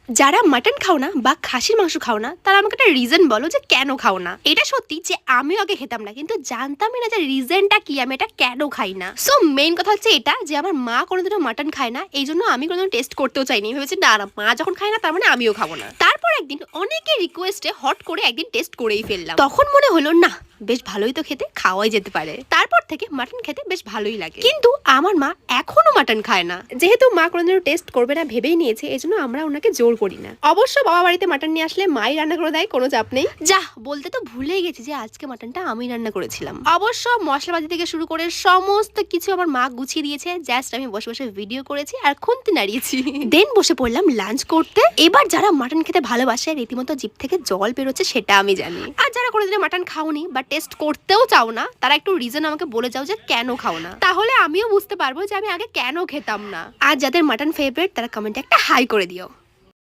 যারা মাটন খাও না বা খাসির মাংস খাও না তারা আমাকে একটা রিজন বলো যে কেন খাও না। এটা সত্যি যে আমিও আগে খেতাম না, কিন্তু জানতামই না যে রিজনটা কি, আমি এটা কেন খাই না। সো মেইন কথা হচ্ছে এটা যে আমার মা কোনোদিনও মাটন খায় না, এই জন্য আমি কোনোদিন টেস্ট করতেও চাইনি। ভেবেছি না না, মা যখন খায় না তার মানে আমিও খাবো না। তারপর একদিন অনেকের রিকোয়েস্টে হট করে একদিন টেস্ট করেই ফেললাম। তখন মনে হলো না, বেশ ভালোই তো খেতে, খাওয়াই যেতে পারে। তারপর থেকে মাটন খেতে বেশ ভালোই লাগে। কিন্তু আমার মা এখনো মাটন খায় না। যেহেতু মা কোনোদিনও টেস্ট করবে না ভেবেই নিয়েছে, এজন্য আমরা ওনাকে জোর করি না। অবশ্য বাবা বাড়িতে মাটন নিয়ে আসলে মাই রান্না করে দেয়, কোনো চাপ নেই। যা বলতে তো ভুলেই গেছি যে আজকে মাটনটা আমি রান্না করেছিলাম। অবশ্য মশলাপাতি থেকে শুরু করে সমস্ত কিছু আমার মা গুছিয়ে দিয়েছে, জাস্ট আমি বসে বসে ভিডিও করেছি আর খুন্তি নাড়িয়েছি। দেন বসে পড়লাম লাঞ্চ করতে। এবার যারা মাটন খেতে ভালোবাসে রীতিমতো জিভ থেকে জল বেরোচ্ছে সেটা আমি জানি। আর যারা কোনোদিন মাটন খাওনি বা টেস্ট করতেও চাও না, তারা একটু রিজন আমাকে বলে যাও যে কেন খাও না, তাহলে আমিও বুঝতে পারবো যে আমি আগে কেন খেতাম না। আর যাদের মাটন ফেভারিট তারা কমেন্টে একটা হাই করে দিও।